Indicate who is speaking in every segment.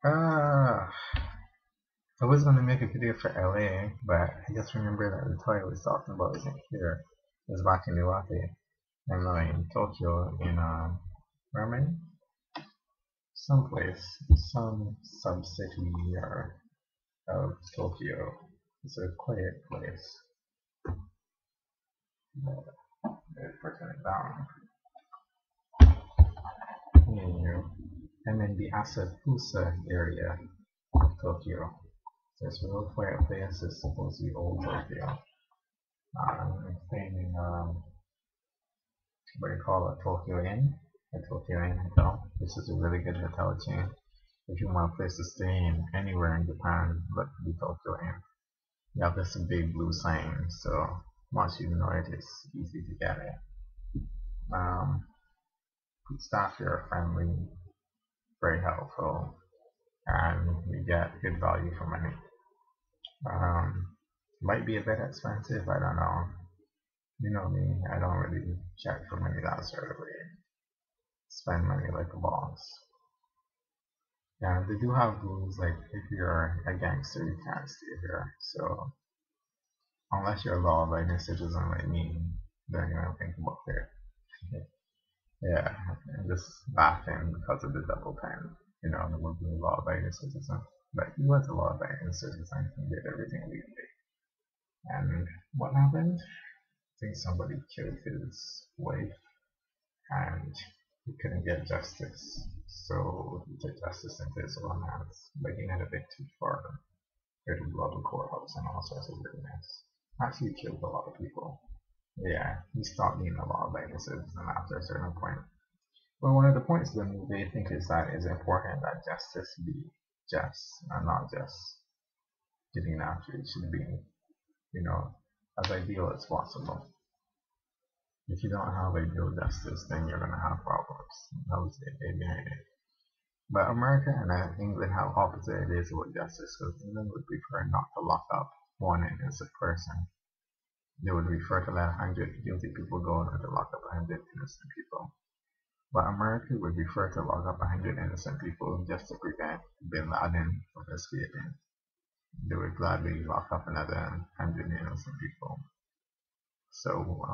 Speaker 1: Uh, I was gonna make a video for LA, but I just remember that the toy I was talking about isn't here. It was back in Iwate. I'm not in Tokyo, in ramen, someplace, some sub-city of Tokyo. It's a quiet place. But I turn it down. Yeah, I'm in the Asakusa area of Tokyo. So it's a real quiet place. It's supposed to be old Tokyo. I'm staying in what do you call it, Tokyo Inn, a Tokyo Inn hotel. This is a really good hotel chain. If you want a place to stay in anywhere in Japan, look for the Tokyo Inn. You have this big blue sign, so once you know it, it's easy to get it. Um, Staff here are friendly, very helpful, and you get good value for money. Might be a bit expensive, I don't know. You know me, I don't really check for money that early. Spend money like a boss. Yeah, they do have rules like if you're a gangster, you can't stay here. So unless you're a law-abiding citizen like me, then you don't think about it. Yeah, I'm just laughing because of the double time. You know, the would be a law-abiding citizen. But he was a law-abiding citizen. He did everything legally. And what happened? I think somebody killed his wife and he couldn't get justice. So he took justice into his own hands, but he went a bit too far. Hurt a lot of courthouse and all sorts of weirdness. Actually killed a lot of people. Yeah, he stopped being a law-abiding citizen after a certain point. But one of the points of the movie I think is that it's important that justice be just and not just getting after it. It should be, you know, as ideal as possible. If you don't have ideal justice, then you're gonna have problems. That was the idea behind it. But America and England have opposite ideas about justice because England would prefer not to lock up one innocent person. They would prefer to let 100 guilty people go than to lock up 100 innocent people. But America would prefer to lock up 100 innocent people just to prevent Bin Laden from escaping. They would gladly lock up another 100 innocent people. So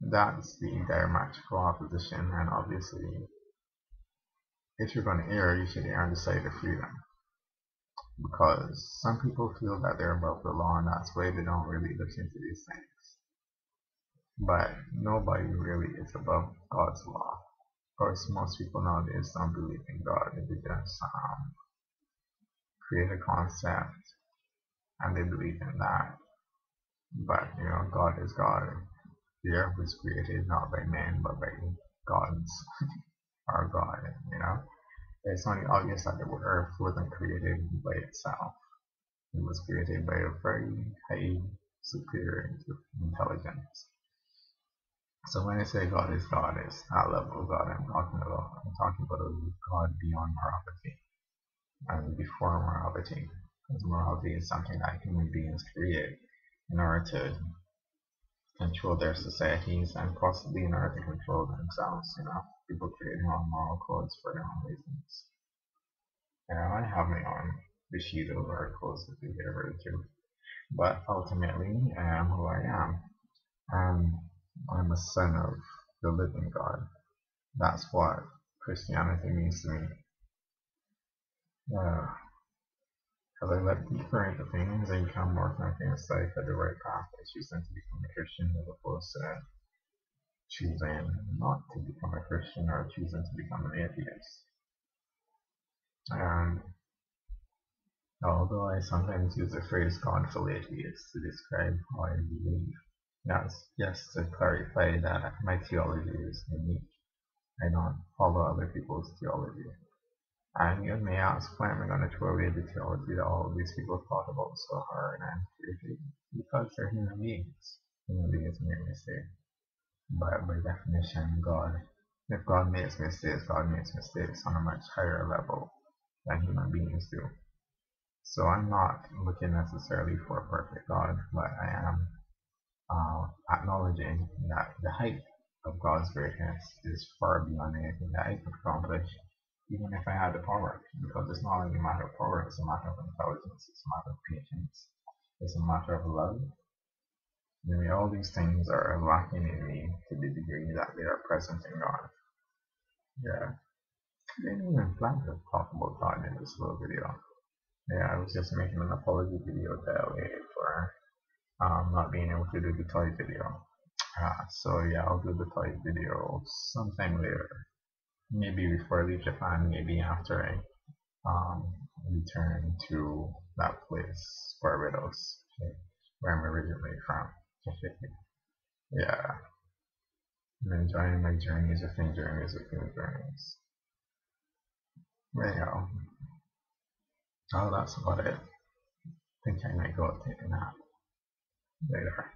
Speaker 1: that's the diametrical opposition, and obviously, if you're going to err, you should err on the side of freedom. Because some people feel that they're above the law, and that's why they don't really look into these things. But nobody really is above God's law. Of course, most people nowadays don't believe in God. They just create a concept and they believe in that. But, you know, God is God. The earth was created not by men, but by gods, our God, you know. It's only obvious that the earth wasn't created by itself. It was created by a very high superior intelligence. So when I say God is God, it's that level of God I'm talking about. I'm talking about a God beyond morality and before morality. Because morality is something that human beings create in order to control their societies and possibly in order to control themselves, you know. People create their own moral codes for their own reasons. You know, I have my own Bushido or codes that we get rid to. But ultimately, I am who I am. And I'm a son of the living God. That's what Christianity means to me. Uh, as I look deeper into things, I become more convinced that I had the right path by choosing to become a Christian as opposed to choosing not to become a Christian or choosing to become an atheist. And although I sometimes use the phrase "godful atheist" to describe how I believe, that's just to clarify that my theology is unique. I don't follow other people's theology. And you may ask, why am I going to throw away the theology that all of these people thought about so hard and created? Because they're human beings. Human beings make mistakes. But by definition, if God makes mistakes, God makes mistakes on a much higher level than human beings do. So I'm not looking necessarily for a perfect God, but I am acknowledging that the height of God's greatness is far beyond anything that I can accomplish, even if I had the power, because it's not only a matter of power, it's a matter of intelligence, it's a matter of patience, it's a matter of love. Maybe all these things are lacking in me to the degree that they are present in God. Yeah. I didn't even plan to talk about God in this little video. Yeah, I was just making an apology video to LA for not being able to do the toy video. So yeah, I'll do the toy video sometime later. Maybe before I leave Japan, maybe after I return to that place, Barbados, where I'm originally from. Yeah, I'm enjoying my journeys within journeys within journeys. Well, oh, that's about it. I think I might go take a nap later.